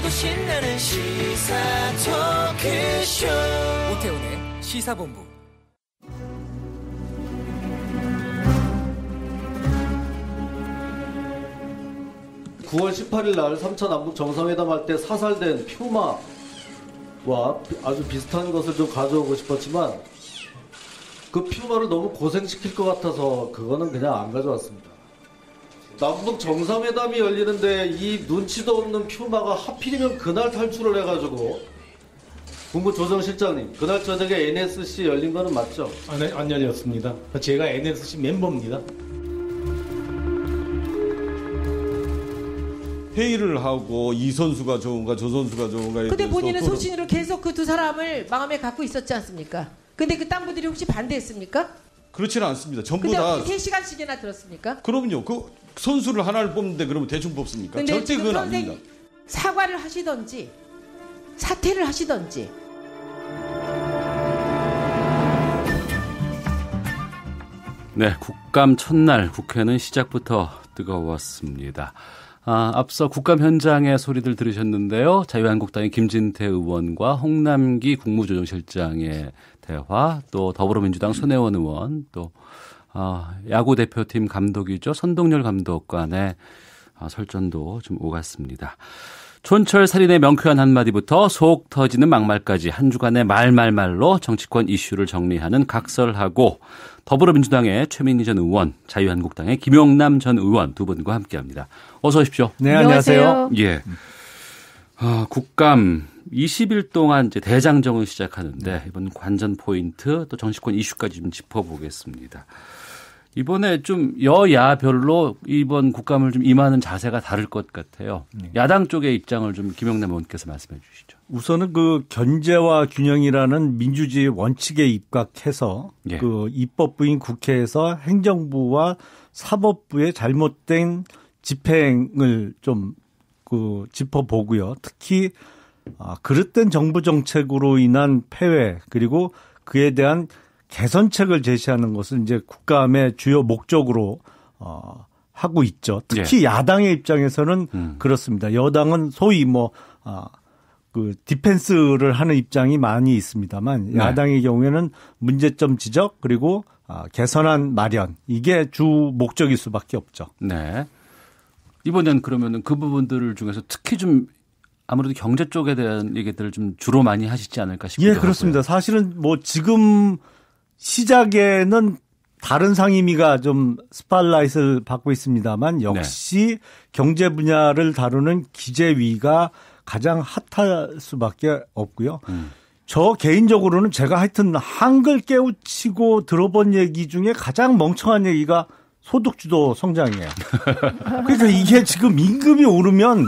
먹어도 신나는 시사 토크쇼 오태훈의 시사본부. (9월 18일) 날 3차 남북 정상회담 할 때 사살된 퓨마와 아주 비슷한 것을 좀 가져오고 싶었지만 그 퓨마를 너무 고생시킬 것 같아서 그거는 그냥 안 가져왔습니다. 남북 정상회담이 열리는데 이 눈치도 없는 퓨마가 하필이면 그날 탈출을 해가지고, 국무조정실장님, 그날 저녁에 NSC 열린 거는 맞죠? 네, 안 열렸습니다. 제가 NSC 멤버입니다. 회의를 하고 이 선수가 좋은가 저 선수가 좋은가. 근데 본인은 소신으로 계속 그 두 사람을 마음에 갖고 있었지 않습니까? 근데 그 딴 분들이 혹시 반대했습니까? 그렇지는 않습니다. 전부 근데 다. 근데 3시간씩이나 들었습니까? 그럼요. 그 선수를 하나를 뽑는데 그러면 대충 뽑습니까? 절대 그건 아닙니다. 사과를 하시던지 사퇴를 하시던지. 네, 국감 첫날 국회는 시작부터 뜨거웠습니다. 앞서 국감 현장의 소리들 들으셨는데요. 자유한국당의 김진태 의원과 홍남기 국무조정실장의 대화, 또 더불어민주당 손혜원 의원, 또 야구 대표팀 감독이죠. 선동열 감독 간의 설전도 좀 오갔습니다. 촌철 살인의 명쾌한 한마디부터 속 터지는 막말까지 한 주간의 말로 정치권 이슈를 정리하는 각설하고, 더불어민주당의 최민희 전 의원, 자유한국당의 김용남 전 의원 두 분과 함께합니다. 어서 오십시오. 네, 안녕하세요. 예. 국감 20일 동안 이제 대장정을 시작하는데 이번 관전 포인트 또 정치권 이슈까지 좀 짚어보겠습니다. 이번에 좀 여야별로 이번 국감을 좀 임하는 자세가 다를 것 같아요. 야당 쪽의 입장을 좀 김용남 의원께서 말씀해 주시죠. 우선은 그 견제와 균형이라는 민주주의 원칙에 입각해서 예. 그 입법부인 국회에서 행정부와 사법부의 잘못된 집행을 좀 그 짚어보고요. 특히 그릇된 정부 정책으로 인한 폐회, 그리고 그에 대한 개선책을 제시하는 것은 이제 국감의 주요 목적으로 하고 있죠. 특히 예. 야당의 입장에서는 그렇습니다. 여당은 소위 그 디펜스를 하는 입장이 많이 있습니다만, 네. 야당의 경우에는 문제점 지적, 그리고 개선안 마련, 이게 주 목적일 수밖에 없죠. 네. 이번엔 그러면은 그 부분들을 중에서 특히 좀 아무래도 경제 쪽에 대한 얘기들을 좀 주로 많이 하시지 않을까 싶기도 예, 그렇습니다. 하고요. 사실은 뭐 지금 시작에는 다른 상임위가 좀 스팟라이트를 받고 있습니다만, 역시 경제 분야를 다루는 기재위가 가장 핫할 수밖에 없고요. 저 개인적으로는 제가 하여튼 한글 깨우치고 들어본 얘기 중에 가장 멍청한 얘기가 소득주도 성장이에요. 그러니까 이게 지금 임금이 오르면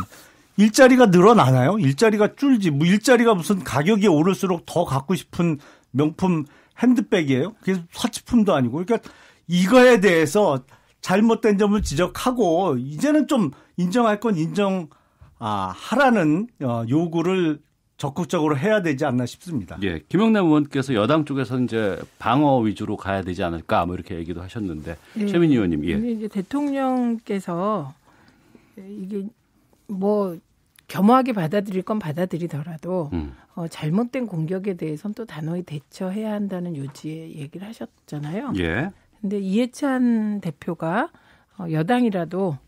일자리가 늘어나나요? 일자리가 줄지. 뭐 일자리가 무슨 가격이 오를수록 더 갖고 싶은 명품 핸드백이에요? 그게 사치품도 아니고. 그러니까 이거에 대해서 잘못된 점을 지적하고 이제는 좀 인정할 건 하라는 요구를 적극적으로 해야 되지 않나 싶습니다. 예, 김용남 의원께서 여당 쪽에서 이제 방어 위주로 가야 되지 않을까 뭐 이렇게 얘기도 하셨는데, 네. 최민희 의원님, 예. 이제 대통령께서 이게 뭐 겸허하게 받아들일 건 받아들이더라도 잘못된 공격에 대해서는 또 단호히 대처해야 한다는 요지의 얘기를 하셨잖아요. 예. 근데 이해찬 대표가 여당이라도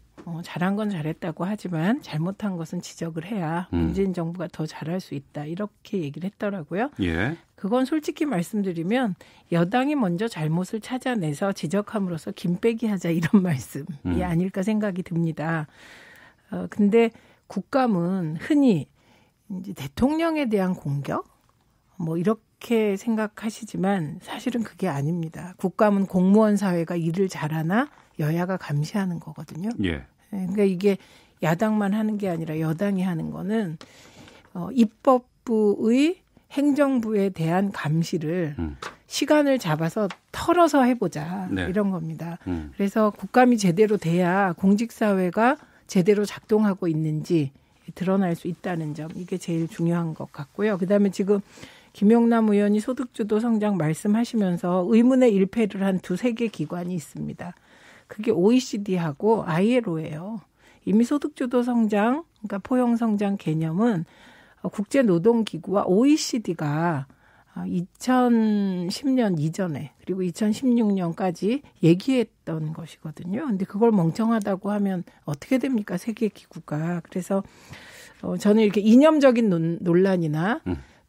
잘한 건 잘했다고 하지만 잘못한 것은 지적을 해야 문재인 정부가 더 잘할 수 있다, 이렇게 얘기를 했더라고요. 예. 그건 솔직히 말씀드리면 여당이 먼저 잘못을 찾아내서 지적함으로써 김빼기 하자, 이런 말씀이 아닐까 생각이 듭니다. 근데 국감은 흔히 이제 대통령에 대한 공격 뭐 이렇게 생각하시지만 사실은 그게 아닙니다. 국감은 공무원 사회가 일을 잘하나 여야가 감시하는 거거든요. 예. 그러니까 이게 야당만 하는 게 아니라 여당이 하는 거는 입법부의 행정부에 대한 감시를 시간을 잡아서 털어서 해보자, 네. 이런 겁니다. 그래서 국감이 제대로 돼야 공직사회가 제대로 작동하고 있는지 드러날 수 있다는 점, 이게 제일 중요한 것 같고요. 그다음에 지금 김용남 의원이 소득주도 성장 말씀하시면서 의문의 일패를 한 두세 개 기관이 있습니다. 그게 OECD하고 ILO예요. 이미 소득주도 성장 그러니까 포용 성장 개념은 국제노동기구와 OECD가 2010년 이전에 그리고 2016년까지 얘기했던 것이거든요. 근데 그걸 멍청하다고 하면 어떻게 됩니까? 세계 기구가. 그래서 저는 이렇게 이념적인 논란이나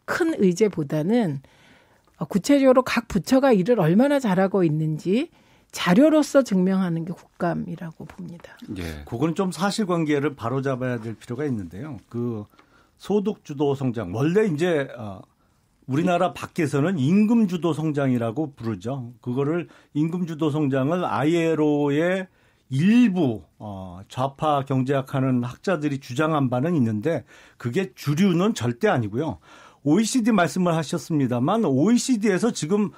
큰 의제보다는 구체적으로 각 부처가 일을 얼마나 잘하고 있는지 자료로서 증명하는 게 국감이라고 봅니다. 예. 그건 좀 사실관계를 바로잡아야 될 필요가 있는데요. 그 소득주도 성장 원래 이제 우리나라 밖에서는 임금주도 성장이라고 부르죠. 그거를 임금주도 성장을 ILO의 일부 좌파 경제학하는 학자들이 주장한 바는 있는데 그게 주류는 절대 아니고요. OECD 말씀을 하셨습니다만 OECD에서 지금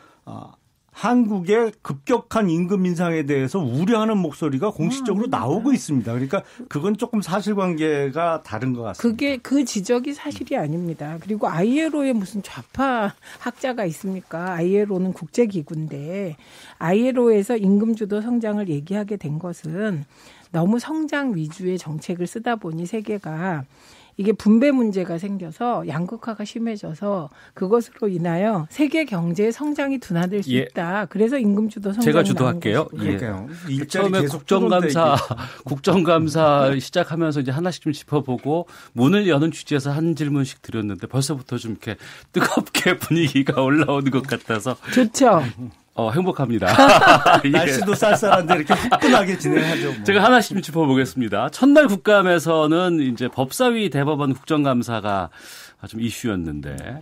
한국의 급격한 임금 인상에 대해서 우려하는 목소리가 공식적으로 나오고 있습니다. 그러니까 그건 조금 사실관계가 다른 것 같습니다. 그게 그 지적이 사실이 아닙니다. 그리고 ILO에 무슨 좌파 학자가 있습니까? ILO는 국제기구인데 ILO에서 임금주도 성장을 얘기하게 된 것은 너무 성장 위주의 정책을 쓰다 보니 세계가 이게 분배 문제가 생겨서 양극화가 심해져서 그것으로 인하여 세계 경제의 성장이 둔화될 수 있다. 그래서 임금주도 성장이 제가 주도할게요. 예. 처음에 국정감사 시작하면서 이제 하나씩 좀 짚어보고 문을 여는 취지에서 한 질문씩 드렸는데 벌써부터 좀 이렇게 뜨겁게 분위기가 올라오는 것 같아서 좋죠. 행복합니다. 날씨도 쌀쌀한데 이렇게 후끈하게 진행하죠. 뭐. 제가 하나씩 좀 짚어보겠습니다. 첫날 국감에서는 이제 법사위 대법원 국정감사가 좀 이슈였는데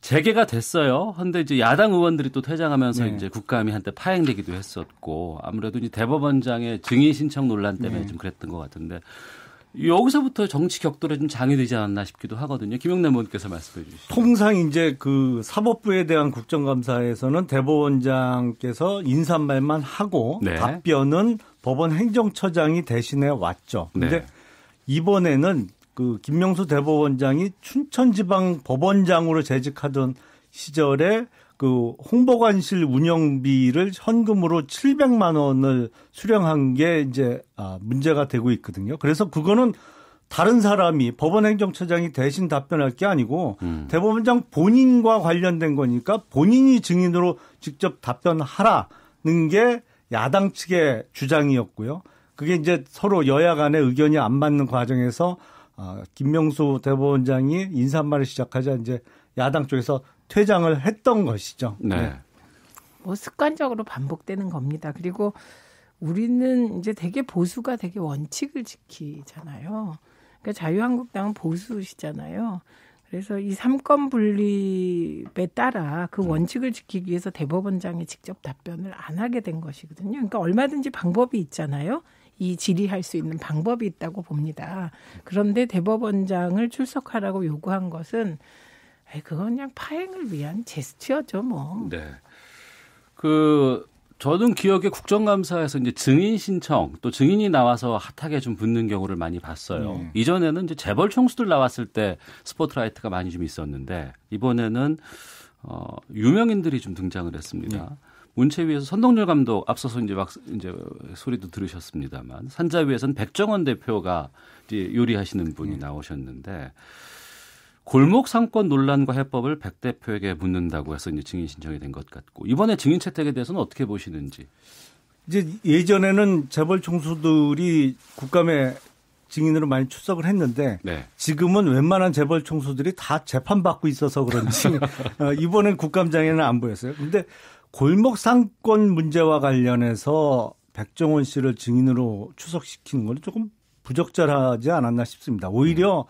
재개가 됐어요. 그런데 이제 야당 의원들이 또 퇴장하면서 이제 국감이 한때 파행되기도 했었고 아무래도 이제 대법원장의 증인 신청 논란 때문에 좀 그랬던 것 같은데 여기서부터 정치 격돌에 좀 장애되지 않았나 싶기도 하거든요. 김영남 의원께서 말씀해 주시죠. 통상 이제 그 사법부에 대한 국정감사에서는 대법원장께서 인사말만 하고 답변은 법원 행정처장이 대신해 왔죠. 그런데 이번에는 그 김명수 대법원장이 춘천지방 법원장으로 재직하던 시절에 그 홍보관실 운영비를 현금으로 700만 원을 수령한 게 이제 문제가 되고 있거든요. 그래서 그거는 다른 사람이 법원 행정처장이 대신 답변할 게 아니고 대법원장 본인과 관련된 거니까 본인이 증인으로 직접 답변하라는 게 야당 측의 주장이었고요. 그게 이제 서로 여야 간의 의견이 안 맞는 과정에서 김명수 대법원장이 인사말을 시작하자 이제 야당 쪽에서 퇴장을 했던 것이죠. 네. 뭐 습관적으로 반복되는 겁니다. 그리고 우리는 이제 되게 보수가 되게 원칙을 지키잖아요. 그러니까 자유한국당은 보수시잖아요. 그래서 이 삼권 분립에 따라 그 원칙을 지키기 위해서 대법원장이 직접 답변을 안 하게 된 것이거든요. 그러니까 얼마든지 방법이 있잖아요. 이 질의할 수 있는 방법이 있다고 봅니다. 그런데 대법원장을 출석하라고 요구한 것은 그건 그냥 파행을 위한 제스처죠, 뭐. 네. 저는 기억에 국정감사에서 이제 증인 신청 또 증인이 나와서 핫하게 좀 붙는 경우를 많이 봤어요. 이전에는 이제 재벌 총수들 나왔을 때 스포트라이트가 많이 좀 있었는데 이번에는 유명인들이 좀 등장을 했습니다. 문체위에서 선동열 감독 앞서서 이제 소리도 들으셨습니다만 산자위에서는 백정원 대표가 이제 요리하시는 분이 나오셨는데. 골목 상권 논란과 해법을 백 대표에게 묻는다고 해서 이제 증인 신청이 된 것 같고 이번에 증인 채택에 대해서는 어떻게 보시는지? 이제 예전에는 재벌 총수들이 국감에 증인으로 많이 출석을 했는데 지금은 웬만한 재벌 총수들이 다 재판받고 있어서 그런지 이번엔 국감장에는 안 보였어요. 그런데 골목 상권 문제와 관련해서 백정원 씨를 증인으로 출석시키는 건 조금 부적절하지 않았나 싶습니다. 오히려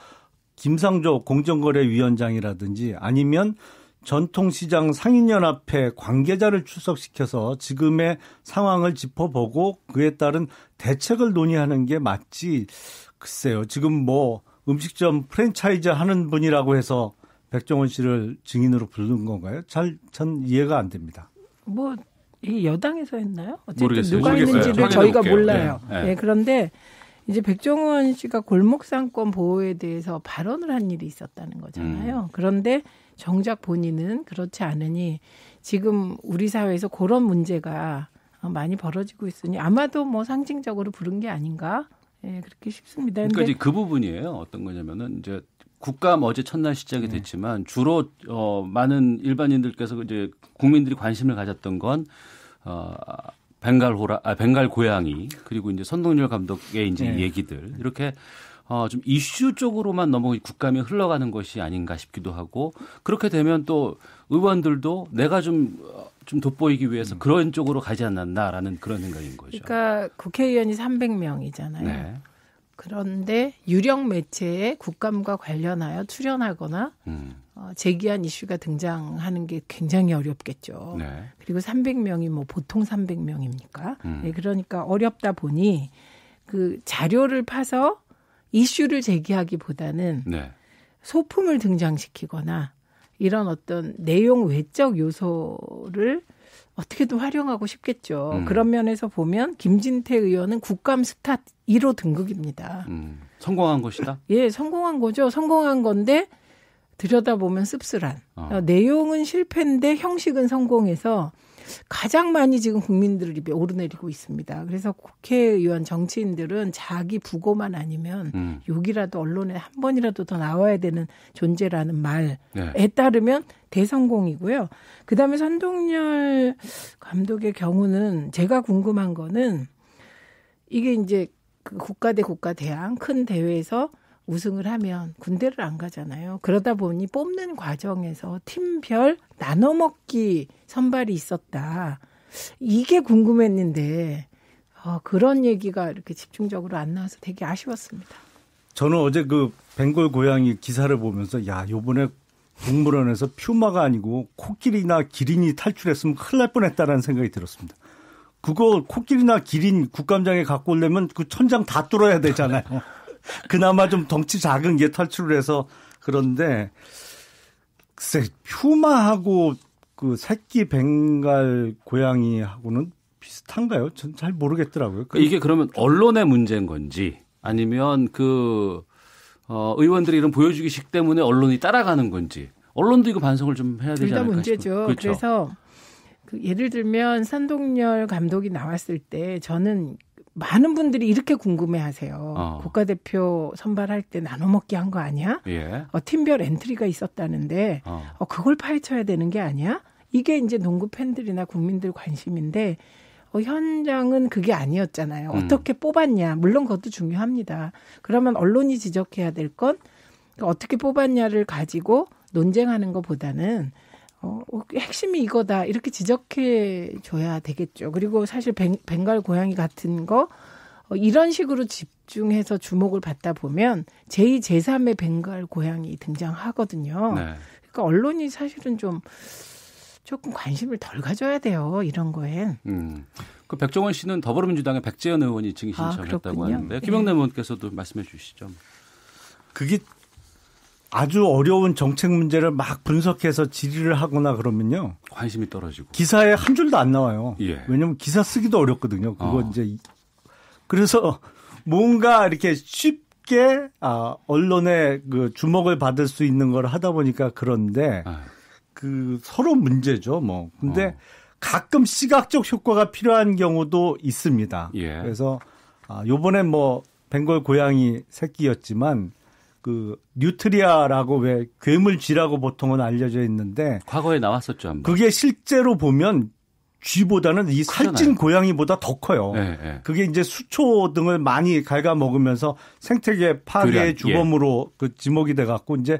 김상조 공정거래위원장이라든지 아니면 전통시장 상인연합회 관계자를 출석시켜서 지금의 상황을 짚어보고 그에 따른 대책을 논의하는 게 맞지. 글쎄요. 지금 뭐 음식점 프랜차이즈 하는 분이라고 해서 백정원 씨를 증인으로 부른 건가요? 전 이해가 안 됩니다. 뭐 이 여당에서 했나요? 어쨌든 모르겠어요. 누가 했는지를 저희가 몰라요. 네. 그런데 이제 백정원 씨가 골목상권 보호에 대해서 발언을 한 일이 있었다는 거잖아요. 그런데 정작 본인은 그렇지 않으니 지금 우리 사회에서 그런 문제가 많이 벌어지고 있으니 아마도 뭐 상징적으로 부른 게 아닌가 예, 그렇게 싶습니다. 그러니까 이제 그 부분이에요. 어떤 거냐면은 이제 국감 어제 첫날 시작이 됐지만 주로 많은 일반인들께서 이제 국민들이 관심을 가졌던 건 벵갈 고양이 그리고 이제 선동열 감독의 이제 얘기들 이렇게 좀 이슈 쪽으로만 너무 국감이 흘러가는 것이 아닌가 싶기도 하고 그렇게 되면 또 의원들도 내가 좀 돋보이기 위해서 그런 쪽으로 가지 않았나라는 그런 생각인 거죠. 그러니까 국회의원이 300명이잖아요. 네. 그런데 유력 매체에 국감과 관련하여 출연하거나 제기한 이슈가 등장하는 게 굉장히 어렵겠죠. 네. 그리고 300명이 뭐 보통 300명입니까? 네, 그러니까 어렵다 보니 그 자료를 파서 이슈를 제기하기보다는 네. 소품을 등장시키거나 이런 어떤 내용 외적 요소를 어떻게든 활용하고 싶겠죠. 그런 면에서 보면 김진태 의원은 국감 스타 1호 등극입니다. 성공한 것이다? 예, 성공한 거죠. 성공한 건데 들여다보면 씁쓸한. 내용은 실패인데 형식은 성공해서 가장 많이 지금 국민들 입에 오르내리고 있습니다. 그래서 국회의원 정치인들은 자기 부고만 아니면 욕이라도 언론에 한 번이라도 더 나와야 되는 존재라는 말에 따르면 대성공이고요. 그다음에 선동열 감독의 경우는 제가 궁금한 거는 이게 이제 그 국가 대 국가 대항 큰 대회에서 우승을 하면 군대를 안 가잖아요. 그러다 보니 뽑는 과정에서 팀별 나눠먹기 선발이 있었다. 이게 궁금했는데 그런 얘기가 이렇게 집중적으로 안 나와서 되게 아쉬웠습니다. 저는 어제 그 벵골 고양이 기사를 보면서 야 요번에 동물원에서 퓨마가 아니고 코끼리나 기린이 탈출했으면 큰일 날 뻔했다라는 생각이 들었습니다. 그거 코끼리나 기린 국감장에 갖고 오려면 그 천장 다 뚫어야 되잖아요. 그나마 좀 덩치 작은 게 탈출을 해서 그런데 글쎄 퓨마하고 그 새끼 벵갈 고양이하고는 비슷한가요? 전 잘 모르겠더라고요. 이게 그러면 언론의 문제인 건지 아니면 그 의원들이 이런 보여주기식 때문에 언론이 따라가는 건지 언론도 이거 반성을 좀 해야 되지 둘 다 않을까 문제죠. 싶어요. 그렇죠. 그래서 그 예를 들면 선동열 감독이 나왔을 때 저는 많은 분들이 이렇게 궁금해하세요. 국가대표 선발할 때 나눠먹기 한 거 아니야? 예. 팀별 엔트리가 있었다는데 그걸 파헤쳐야 되는 게 아니야? 이게 이제 농구 팬들이나 국민들 관심인데 현장은 그게 아니었잖아요. 어떻게 뽑았냐? 물론 그것도 중요합니다. 그러면 언론이 지적해야 될 건 어떻게 뽑았냐를 가지고 논쟁하는 것보다는 핵심이 이거다 이렇게 지적해 줘야 되겠죠. 그리고 사실 벵갈 고양이 같은 거 이런 식으로 집중해서 주목을 받다 보면 제2, 제3의 벵갈 고양이 등장하거든요. 네. 그러니까 언론이 사실은 조금 관심을 덜 가져야 돼요. 이런 거엔. 그 백종원 씨는 더불어민주당의 백재현 의원이 증인 신청했다고 하는데 김영남 의원께서도 말씀해 주시죠. 그게 아주 어려운 정책 문제를 막 분석해서 질의를 하거나 그러면요. 관심이 떨어지고. 기사에 한 줄도 안 나와요. 예. 왜냐하면 기사 쓰기도 어렵거든요. 그거 이제. 그래서 뭔가 이렇게 쉽게 언론의 그 주목을 받을 수 있는 걸 하다 보니까 그런데 그 서로 문제죠. 뭐. 근데 가끔 시각적 효과가 필요한 경우도 있습니다. 예. 그래서 요번에 뭐 벵골 고양이 새끼였지만 그 뉴트리아라고 왜 괴물쥐라고 보통은 알려져 있는데 과거에 나왔었죠. 한번. 그게 실제로 보면 쥐보다는 이 살찐 크잖아요. 고양이보다 더 커요. 네. 그게 이제 수초 등을 많이 갉아먹으면서 생태계 파괴의 주범으로 그 지목이 돼 갖고 이제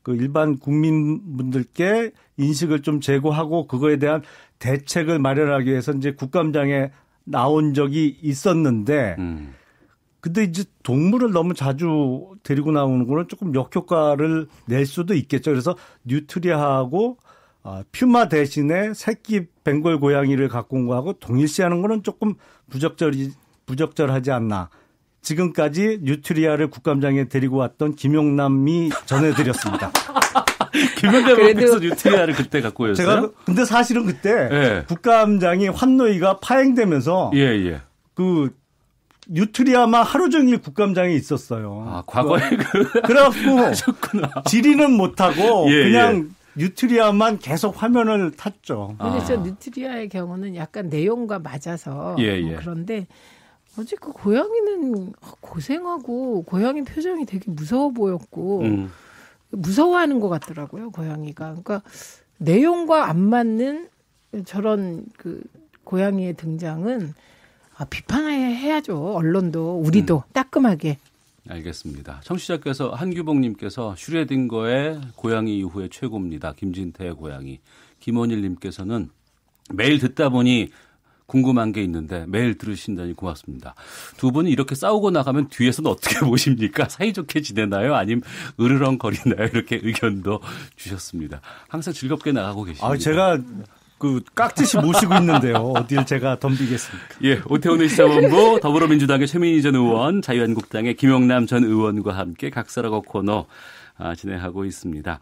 그 일반 국민분들께 인식을 좀 제고하고 그거에 대한 대책을 마련하기 위해서 이제 국감장에 나온 적이 있었는데 근데 이제 동물을 너무 자주 데리고 나오는 거는 조금 역효과를 낼 수도 있겠죠. 그래서 뉴트리아하고 퓨마 대신에 새끼 벵골 고양이를 갖고 온 거하고 동일시하는 거는 조금 부적절하지 않나. 지금까지 뉴트리아를 국감장에 데리고 왔던 김용남이 전해드렸습니다. 김용남 의원께서 뉴트리아를 그때 갖고 오셨어요? 제가 근데 사실은 그때 국감장이 환노위가 파행되면서 그 뉴트리아만 하루 종일 국감장에 있었어요. 과거에 그래갖고 질의는 못하고 그냥 뉴트리아만 계속 화면을 탔죠. 그래서 뉴트리아의 경우는 약간 내용과 맞아서 뭐 그런데 어제 그 고양이는 고생하고 고양이 표정이 되게 무서워 보였고 무서워하는 것 같더라고요, 고양이가. 그러니까 내용과 안 맞는 저런 그 고양이의 등장은 비판해야죠. 언론도 우리도 따끔하게. 알겠습니다. 청취자께서 한규봉님께서 슈레딩거의 고양이 이후에 최고입니다. 김진태의 고양이. 김원일님께서는 매일 듣다 보니 궁금한 게 있는데 매일 들으신다니 고맙습니다. 두 분이 이렇게 싸우고 나가면 뒤에서는 어떻게 보십니까? 사이좋게 지내나요? 아니면 으르렁거리나요? 이렇게 의견도 주셨습니다. 항상 즐겁게 나가고 계십니다. 제가 그 깍듯이 모시고 있는데요. 어딜 제가 덤비겠습니까? 예, 오태훈의 시사본부 더불어민주당의 최민희 전 의원, 자유한국당의 김영남 전 의원과 함께 각설하고 코너 진행하고 있습니다.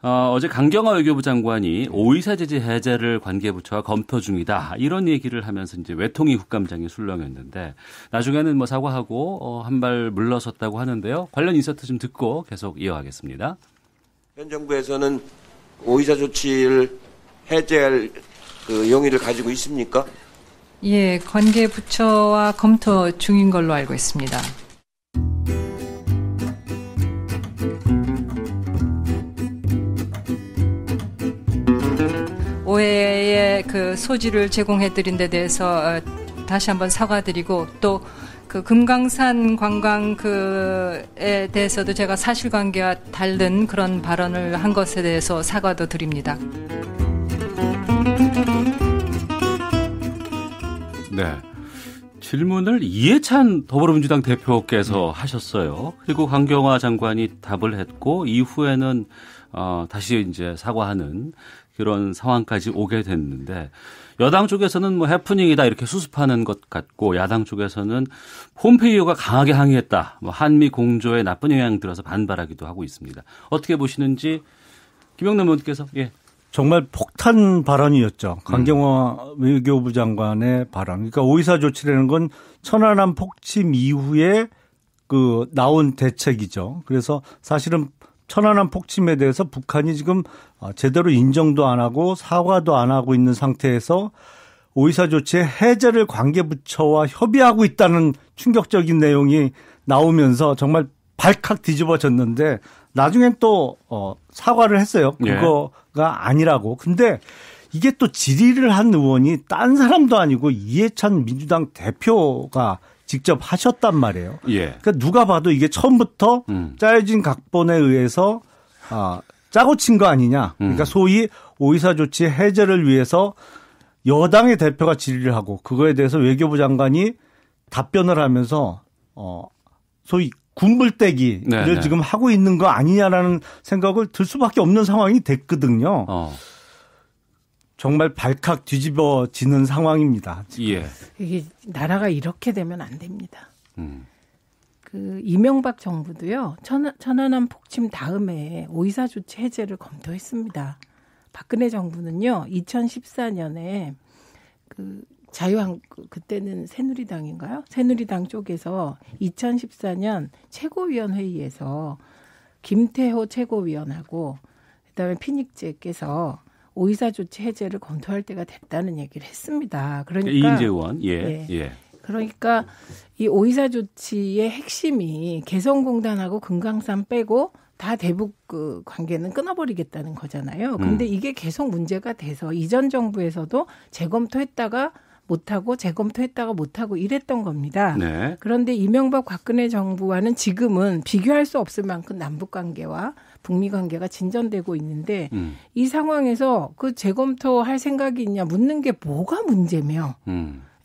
어제 강경화 외교부 장관이 오이사 제재 해제를 관계부처와 검토 중이다. 이런 얘기를 하면서 이제 외통위 국감장이 술렁였는데 나중에는 뭐 사과하고 한 발 물러섰다고 하는데요. 관련 인서트 좀 듣고 계속 이어가겠습니다. 현 정부에서는 오이사 조치를 해제할 그 용의를 가지고 있습니까? 예, 관계부처와 검토 중인 걸로 알고 있습니다. 오해의 그 소지를 제공해드린 데 대해서 다시 한번 사과드리고 또 그 금강산 관광에 대해서도 제가 사실관계와 다른 그런 발언을 한 것에 대해서 사과도 드립니다. 네. 질문을 이해찬 더불어민주당 대표께서 하셨어요. 그리고 강경화 장관이 답을 했고 이후에는 다시 이제 사과하는 그런 상황까지 오게 됐는데 여당 쪽에서는 뭐 해프닝이다 이렇게 수습하는 것 같고 야당 쪽에서는 폼페이오가 강하게 항의했다. 뭐 한미 공조에 나쁜 영향 들어서 반발하기도 하고 있습니다. 어떻게 보시는지 김영남 의원께서 예. 정말 폭탄 발언이었죠. 강경화 외교부 장관의 발언. 그러니까 오이사 조치라는 건 천안함 폭침 이후에 그 나온 대책이죠. 그래서 사실은 천안함 폭침에 대해서 북한이 지금 제대로 인정도 안 하고 사과도 안 하고 있는 상태에서 오이사 조치의 해제를 관계부처와 협의하고 있다는 충격적인 내용이 나오면서 정말 발칵 뒤집어졌는데 나중엔 또 사과를 했어요. 그거가 아니라고. 근데 이게 또 질의를 한 의원이 딴 사람도 아니고 이해찬 민주당 대표가 직접 하셨단 말이에요. 예. 그러니까 누가 봐도 이게 처음부터 짜여진 각본에 의해서 짜고 친 거 아니냐. 그러니까 소위 오이사 조치 해제를 위해서 여당의 대표가 질의를 하고 그거에 대해서 외교부 장관이 답변을 하면서 소위 군불대기를 네네. 지금 하고 있는 거 아니냐라는 생각을 들 수밖에 없는 상황이 됐거든요. 정말 발칵 뒤집어지는 상황입니다. 예. 이게 나라가 이렇게 되면 안 됩니다. 그 이명박 정부도요. 천안함 폭침 다음에 오이사 조치 해제를 검토했습니다. 박근혜 정부는요. 2014년에 그 그때는 새누리당인가요? 새누리당 쪽에서 2014년 최고위원회의에서 김태호 최고위원하고 그다음에 피닉제께서 오이사 조치 해제를 검토할 때가 됐다는 얘기를 했습니다. 그러니까 이인재 의원, 예. 그러니까 이 오이사 조치의 핵심이 개성공단하고 금강산 빼고 다 대북 그 관계는 끊어버리겠다는 거잖아요. 근데 이게 계속 문제가 돼서 이전 정부에서도 재검토했다가 못하고 재검토했다가 못하고 이랬던 겁니다. 네. 그런데 이명박 박근혜 정부와는 지금은 비교할 수 없을 만큼 남북관계와 북미관계가 진전되고 있는데 이 상황에서 그 재검토할 생각이 있냐 묻는 게 뭐가 문제며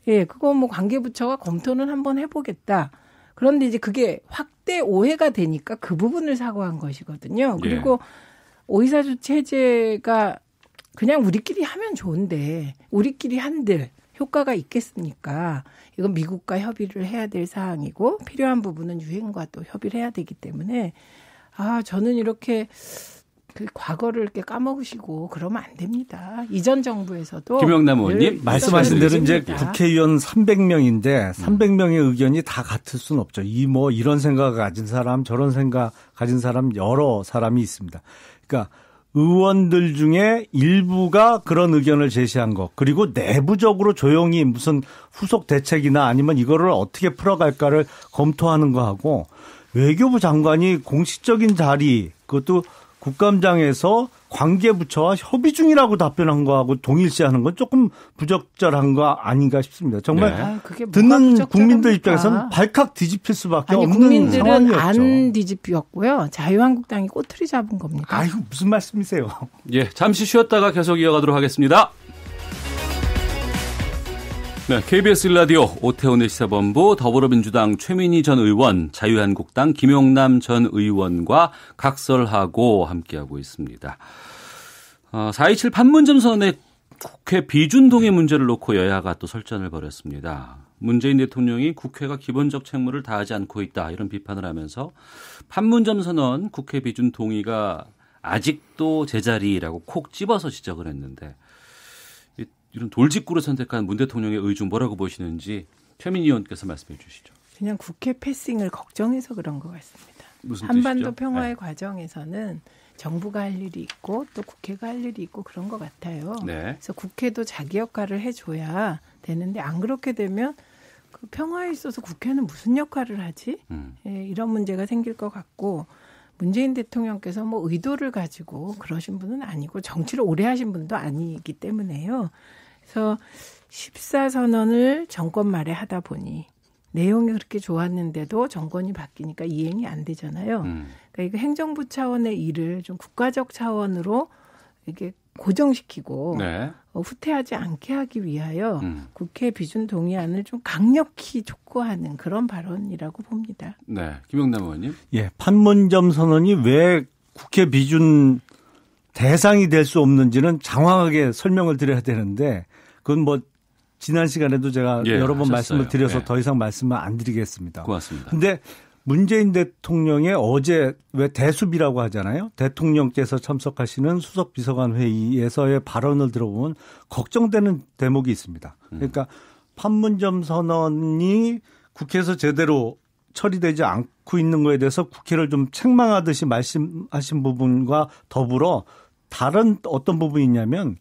예, 그거 뭐 관계부처가 검토는 한번 해보겠다. 그런데 이제 그게 확대 오해가 되니까 그 부분을 사과한 것이거든요. 그리고 오이사 조치 해제가 그냥 우리끼리 하면 좋은데 우리끼리 한들 효과가 있겠습니까? 이건 미국과 협의를 해야 될 사항이고 필요한 부분은 유엔과 또 협의를 해야 되기 때문에 저는 이렇게 그 과거를 이렇게 까먹으시고 그러면 안 됩니다. 이전 정부에서도 김영남 의원님 말씀하신 대로 이제 국회의원 300명인데 300명의 의견이 다 같을 수는 없죠. 이런 생각을 가진 사람 저런 생각 가진 사람 여러 사람이 있습니다. 그러니까 의원들 중에 일부가 그런 의견을 제시한 것, 그리고 내부적으로 조용히 무슨 후속 대책이나 아니면 이거를 어떻게 풀어갈까를 검토하는 거하고, 외교부 장관이 공식적인 자리, 그것도 국감장에서 관계부처와 협의 중이라고 답변한 거하고 동일시하는 건 조금 부적절한 거 아닌가 싶습니다. 정말 듣는 국민들 입장에서는 발칵 뒤집힐 수밖에 없는 국민들은 상황이었죠. 안 뒤집혔고요. 자유한국당이 꼬투리 잡은 겁니다. 아이고, 무슨 말씀이세요? 예, 잠시 쉬었다가 계속 이어가도록 하겠습니다. 네, KBS 1라디오 오태훈의 시사본부, 더불어민주당 최민희 전 의원, 자유한국당 김용남 전 의원과 각설하고 함께하고 있습니다. 4.27 판문점 선언의 국회 비준동의 문제를 놓고 여야가 또 설전을 벌였습니다. 문재인 대통령이 국회가 기본적 책무를 다하지 않고 있다, 이런 비판을 하면서 판문점 선언 국회 비준 동의가 아직도 제자리라고 콕 집어서 지적을 했는데, 이런 돌직구로 선택한 문 대통령의 의중 뭐라고 보시는지 최민희 의원께서 말씀해 주시죠. 그냥 국회 패싱을 걱정해서 그런 것 같습니다. 무슨 한반도 뜻이죠? 평화의 네. 과정에서는 정부가 할 일이 있고 또 국회가 할 일이 있고 그런 것 같아요. 네. 그래서 국회도 자기 역할을 해줘야 되는데, 안 그렇게 되면 그 평화에 있어서 국회는 무슨 역할을 하지? 예, 이런 문제가 생길 것 같고, 문재인 대통령께서 뭐 의도를 가지고 그러신 분은 아니고 정치를 오래 하신 분도 아니기 때문에요. 그래서 14선언을 정권 말에 하다 보니 내용이 그렇게 좋았는데도 정권이 바뀌니까 이행이 안 되잖아요. 그러니까 이거 행정부 차원의 일을 좀 국가적 차원으로 이게 고정시키고 네. 후퇴하지 않게 하기 위하여 국회 비준 동의안을 좀 강력히 촉구하는 그런 발언이라고 봅니다. 네, 김용남 의원님. 예, 판문점 선언이 왜 국회 비준 대상이 될 수 없는지는 장황하게 설명을 드려야 되는데, 그건 뭐 지난 시간에도 제가 여러 번 하셨어요. 말씀을 드려서 네. 더 이상 말씀을 안 드리겠습니다. 고맙습니다. 근데 문재인 대통령의 어제 왜 대수비라고 하잖아요. 대통령께서 참석하시는 수석 비서관 회의에서의 발언을 들어보면 걱정되는 대목이 있습니다. 그러니까 판문점 선언이 국회에서 제대로 처리되지 않고 있는 거에 대해서 국회를 좀 책망하듯이 말씀하신 부분과 더불어 다른 어떤 부분이 있냐면,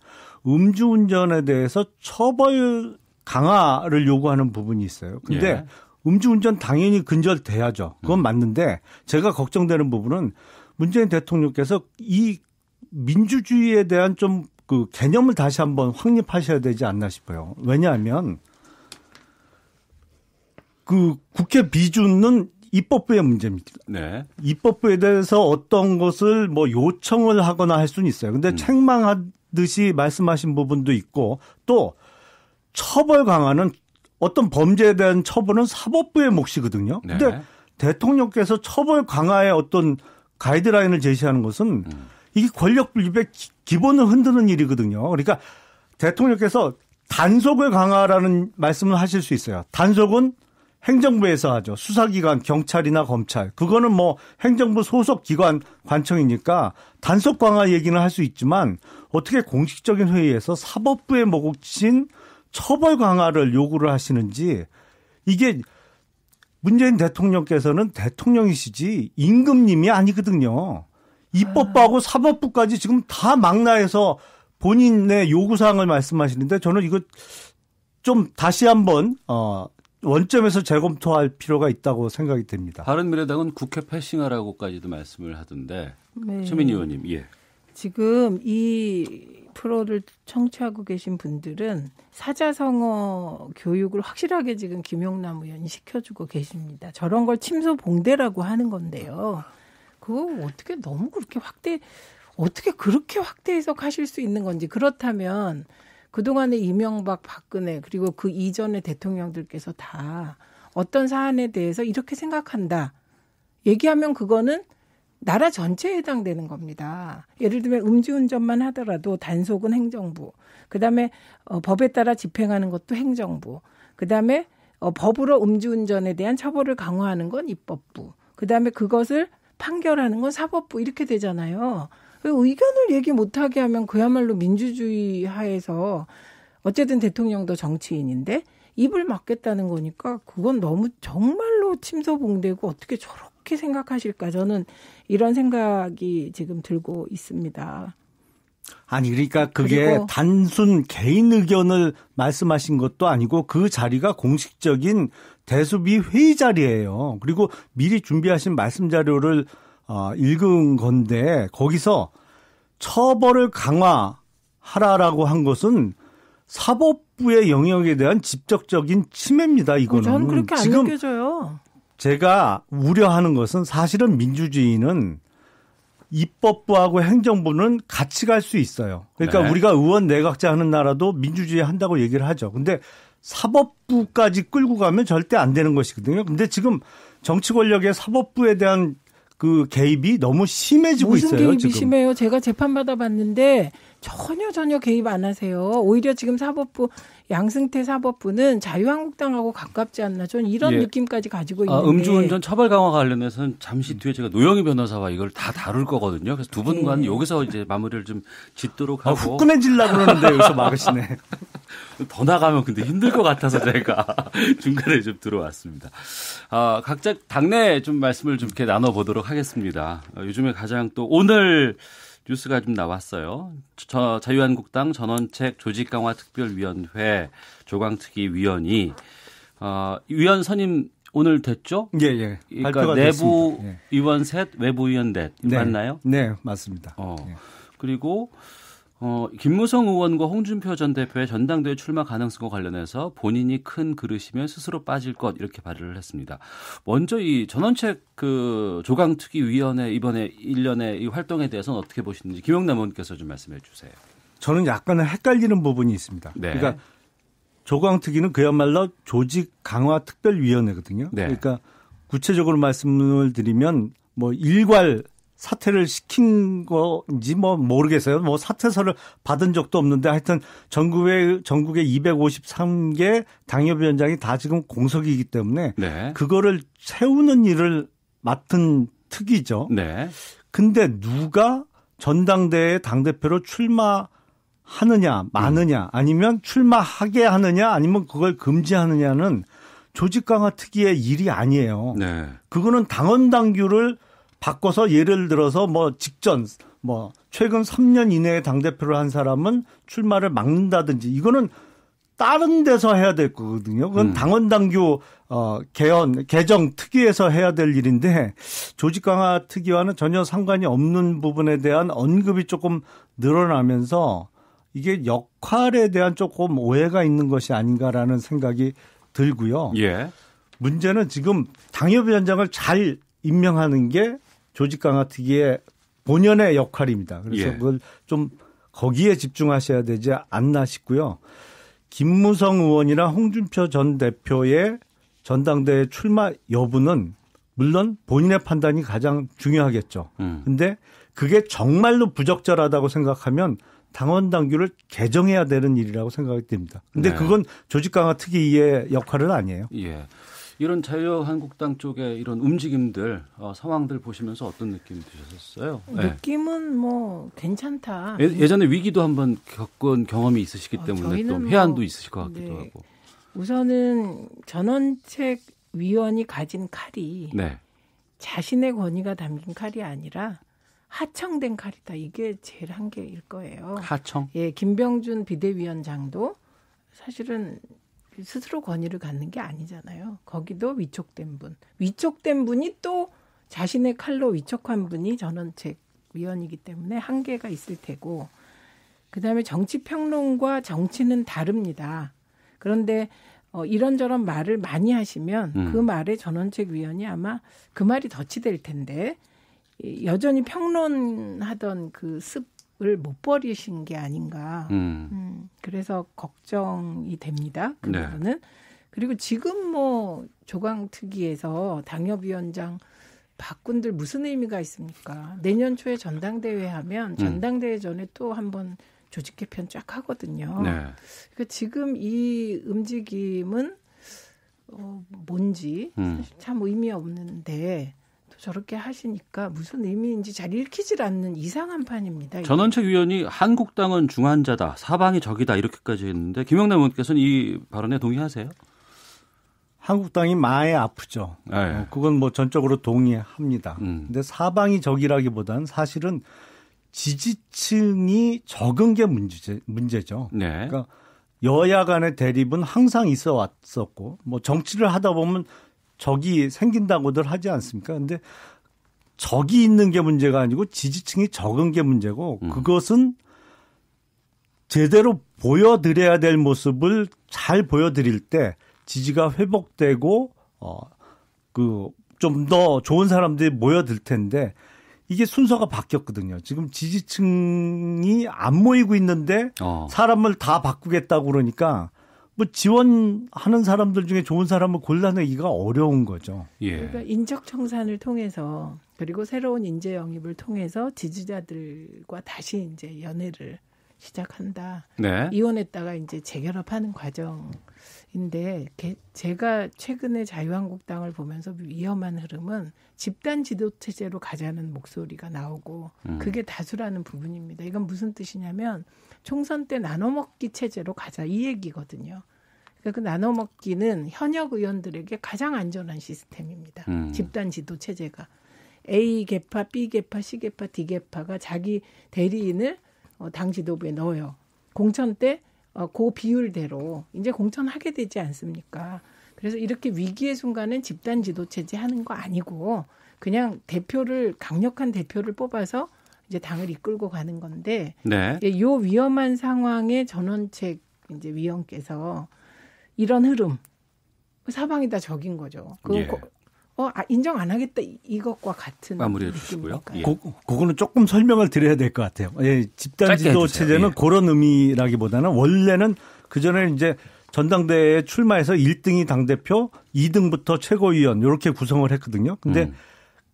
음주운전에 대해서 처벌 강화를 요구하는 부분이 있어요. 근데 예. 음주운전 당연히 근절돼야죠. 그건 맞는데, 제가 걱정되는 부분은 문재인 대통령께서 이 민주주의에 대한 좀 그 개념을 다시 한번 확립하셔야 되지 않나 싶어요. 왜냐하면 그 국회 비준은 입법부의 문제입니다. 네. 입법부에 대해서 어떤 것을 뭐 요청을 하거나 할 수는 있어요. 근데 책망하듯이 말씀하신 부분도 있고, 또 처벌 강화는 어떤 범죄에 대한 처벌은 사법부의 몫이거든요. 네. 근데 대통령께서 처벌 강화의 어떤 가이드라인을 제시하는 것은 이게 권력 분립의 기본을 흔드는 일이거든요. 그러니까 대통령께서 단속을 강화라는 말씀을 하실 수 있어요. 단속은 행정부에서 하죠. 수사기관, 경찰이나 검찰. 그거는 뭐 행정부 소속 기관 관청이니까 단속 강화 얘기는 할 수 있지만, 어떻게 공식적인 회의에서 사법부의 몫인 처벌 강화를 요구를 하시는지, 이게 문재인 대통령께서는 대통령이시지 임금님이 아니거든요. 입법부하고 사법부까지 지금 다 망라해서 본인의 요구사항을 말씀하시는데, 저는 이거 좀 다시 한번 원점에서 재검토할 필요가 있다고 생각이 됩니다. 바른미래당은 국회 패싱하라고까지도 말씀을 하던데, 네. 최민희 의원님. 예. 지금 이 프로를 청취하고 계신 분들은 사자성어 교육을 확실하게 지금 김용남 의원이 시켜주고 계십니다. 저런 걸 침소봉대라고 하는 건데요. 그거 어떻게 너무 그렇게 어떻게 그렇게 확대 해석하실 수 있는 건지. 그렇다면 그동안의 이명박, 박근혜, 그리고 그 이전의 대통령들께서 다 어떤 사안에 대해서 이렇게 생각한다 얘기하면 그거는 나라 전체에 해당되는 겁니다. 예를 들면 음주운전만 하더라도 단속은 행정부, 그다음에 법에 따라 집행하는 것도 행정부, 그다음에 법으로 음주운전에 대한 처벌을 강화하는 건 입법부, 그다음에 그것을 판결하는 건 사법부, 이렇게 되잖아요. 의견을 얘기 못하게 하면 그야말로 민주주의 하에서, 어쨌든 대통령도 정치인인데 입을 막겠다는 거니까 그건 너무 정말로 침소봉대고 어떻게 저렇게 생각하실까 저는 이런 생각이 지금 들고 있습니다. 아니 그러니까 그게 단순 개인 의견을 말씀하신 것도 아니고 그 자리가 공식적인 대수비 회의 자리예요. 그리고 미리 준비하신 말씀 자료를 읽은 건데 거기서 처벌을 강화하라라고 한 것은 사법부의 영역에 대한 직접적인 침해입니다. 이거는. 저는 그렇게 안 지금 느껴져요. 제가 우려하는 것은 사실은 민주주의는 입법부하고 행정부는 같이 갈 수 있어요. 그러니까 네. 우리가 의원 내각제 하는 나라도 민주주의 한다고 얘기를 하죠. 근데 사법부까지 끌고 가면 절대 안 되는 것이거든요. 근데 지금 정치 권력의 사법부에 대한 그 개입이 너무 심해지고 무슨 있어요. 개입이 지금. 심해요? 제가 재판받아 봤는데 전혀 개입 안 하세요. 오히려 지금 사법부 양승태 사법부는 자유한국당하고 가깝지 않나 저는 이런 예. 느낌까지 가지고 있는데. 음주운전 처벌 강화 관련해서는 잠시 뒤에 제가 노영희 변호사와 이걸 다 다룰 거거든요. 그래서 두 분과는 여기서 이제 마무리를 좀 짓도록 하고. 후끈해지려고 그러는데 여기서 막으시네. 더 나가면 근데 힘들 것 같아서 제가 중간에 좀 들어왔습니다. 각자 당내 좀 말씀을 좀 이렇게 나눠보도록 하겠습니다. 요즘에 가장 또 오늘 뉴스가 좀 나왔어요. 자유한국당 전원책 조직강화특별위원회 조강특위 위원이 위원 선임 오늘 됐죠? 예. 그러니까 내부 위원 셋, 외부 위원 넷 맞나요? 네, 맞습니다. 그리고 김무성 의원과 홍준표 전 대표의 전당대회 출마 가능성과 관련해서 본인이 큰 그릇이면 스스로 빠질 것 이렇게 발의를 했습니다. 먼저 이 전원책 그 조강특위위원회 이번에 1년의 이 활동에 대해서는 어떻게 보시는지 김영남 의원께서 좀 말씀해 주세요. 저는 약간은 헷갈리는 부분이 있습니다. 네. 그러니까 조강특위는 그야말로 조직 강화 특별위원회거든요. 네. 그러니까 구체적으로 말씀을 드리면 뭐 일괄 사퇴를 시킨 건지 뭐 모르겠어요. 뭐 사퇴서를 받은 적도 없는데 하여튼 전국의 253개 당협위원장이 다 지금 공석이기 때문에 네. 그거를 세우는 일을 맡은 특위죠. 네. 근데 누가 전당대회에 당대표로 출마하느냐 마느냐 아니면 출마하게 하느냐 아니면 그걸 금지하느냐는 조직강화 특위의 일이 아니에요. 네. 그거는 당원 당규를 바꿔서 예를 들어서 뭐 직전 뭐 최근 3년 이내에 당대표를 한 사람은 출마를 막는다든지 이거는 다른 데서 해야 될 거거든요. 그건 당원 당규 개정 특위에서 해야 될 일인데 조직 강화 특위와는 전혀 상관이 없는 부분에 대한 언급이 조금 늘어나면서 이게 역할에 대한 조금 오해가 있는 것이 아닌가라는 생각이 들고요. 예. 문제는 지금 당협위원장을 잘 임명하는 게 조직 강화 특위의 본연의 역할입니다. 그래서 그걸 좀 거기에 집중하셔야 되지 않나 싶고요. 김무성 의원이나 홍준표 전 대표의 전당대회 출마 여부는 물론 본인의 판단이 가장 중요하겠죠. 근데 그게 정말로 부적절하다고 생각하면 당원 당규를 개정해야 되는 일이라고 생각이 듭니다. 근데 그건 조직 강화 특위의 역할은 아니에요. 예. 이런 자유한국당 쪽의 이런 움직임들, 상황들 보시면서 어떤 느낌이 드셨어요? 느낌은 뭐 괜찮다. 예전에 위기도 한번 겪은 경험이 있으시기 때문에 또 해안도 있으실 것 같기도 하고. 우선은 전원책 위원이 가진 칼이 자신의 권위가 담긴 칼이 아니라 하청된 칼이다. 이게 제일 한계일 거예요. 하청? 예, 김병준 비대위원장도 사실은 스스로 권위를 갖는 게 아니잖아요. 거기도 위촉된 분. 위촉된 분이 또 자신의 칼로 위촉한 분이 전원책 위원이기 때문에 한계가 있을 테고 그다음에 정치평론과 정치는 다릅니다. 그런데 이런저런 말을 많이 하시면 그 말에 전원책 위원이 아마 그 말이 덫이 될 텐데 여전히 평론하던 그 습을 못 버리신 게 아닌가. 그래서 걱정이 됩니다. 그 부분은. 그리고 지금 뭐 조강특위에서 당협위원장 바꾼들 무슨 의미가 있습니까? 내년 초에 전당대회 하면 전당대회 전에 또 한번 조직 개편 쫙 하거든요. 그러니까 지금 이 움직임은 뭔지 사실 참 의미 없는데 또 저렇게 하시니까 무슨 의미인지 잘 읽히질 않는 이상한 판입니다. 전원책 위원이 한국당은 중환자다, 사방이 적이다 이렇게까지 했는데 김영남 의원께서는 이 발언에 동의하세요? 한국당이 많이 아프죠. 네. 그건 뭐 전적으로 동의합니다. 근데 사방이 적이라기보다는 사실은 지지층이 적은 게 문제죠. 네. 그러니까 여야 간의 대립은 항상 있어 왔었고, 뭐 정치를 하다 보면 적이 생긴다고들 하지 않습니까? 근데 적이 있는 게 문제가 아니고 지지층이 적은 게 문제고, 그것은 제대로 보여드려야 될 모습을 잘 보여드릴 때 지지가 회복되고, 좀 더 좋은 사람들이 모여들 텐데, 이게 순서가 바뀌었거든요. 지금 지지층이 안 모이고 있는데 사람을 다 바꾸겠다고 그러니까 뭐 지원하는 사람들 중에 좋은 사람을 골라내기가 어려운 거죠. 예. 그러니까 인적 청산을 통해서 그리고 새로운 인재 영입을 통해서 지지자들과 다시 이제 연애를 시작한다. 네. 이혼했다가 이제 재결합하는 과정인데 제가 최근에 자유한국당을 보면서 위험한 흐름은 집단 지도 체제로 가자는 목소리가 나오고 그게 다수라는 부분입니다. 이건 무슨 뜻이냐면 총선 때 나눠먹기 체제로 가자 이 얘기거든요. 그러니까 그 나눠먹기는 현역 의원들에게 가장 안전한 시스템입니다. 집단 지도 체제가. A 계파, B 계파, C 계파, D 계파가 자기 대리인을 당 지도부에 넣어요. 공천 때 그 비율대로 이제 공천하게 되지 않습니까? 그래서 이렇게 위기의 순간엔 집단 지도 체제 하는 거 아니고 그냥 강력한 대표를 뽑아서 이제 당을 이끌고 가는 건데, 네. 이 위험한 상황에 전원책 이제 위원께서 이런 흐름 사방이 다 적인 거죠. 예. 인정 안 하겠다 이것과 같은 마무리해 주시고요. 예. 그거는 조금 설명을 드려야 될 것 같아요. 예, 집단 지도 체제는 예. 그런 의미라기보다는 원래는 그전에 이제 전당대회에 출마해서 1등이 당대표, 2등부터 최고위원 이렇게 구성을 했거든요. 근데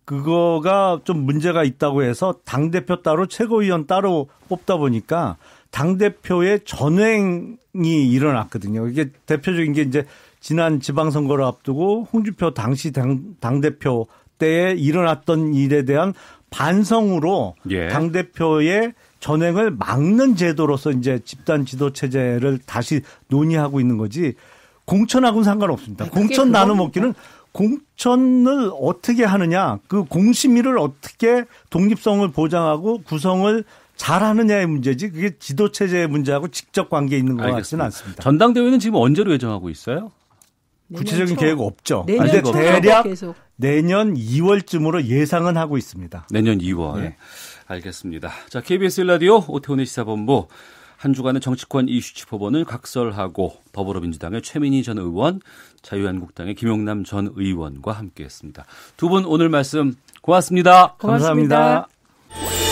그거가 좀 문제가 있다고 해서 당대표 따로 최고위원 따로 뽑다 보니까 당대표의 전횡이 일어났거든요. 이게 대표적인 게 이제 지난 지방선거를 앞두고 홍준표 당시 당대표 때에 일어났던 일에 대한 반성으로 예. 당대표의 전횡을 막는 제도로서 이제 집단 지도 체제를 다시 논의하고 있는 거지 공천하고는 상관없습니다. 공천 나눠먹기는 공천을 어떻게 하느냐, 그 공심위를 어떻게 독립성을 보장하고 구성을 잘하느냐의 문제지 그게 지도 체제의 문제하고 직접 관계 있는 것 같지는 않습니다. 전당대회는 지금 언제로 예정하고 있어요? 구체적인 계획 없죠. 내년 대략 계속. 내년 2월쯤으로 예상은 하고 있습니다. 내년 2월. 네. 알겠습니다. 자, KBS 라디오 오태훈의 시사본부 한 주간의 정치권 이슈 짚어보는 각설하고 더불어민주당의 최민희 전 의원, 자유한국당의 김용남 전 의원과 함께했습니다. 두 분 오늘 말씀 고맙습니다. 고맙습니다. 감사합니다.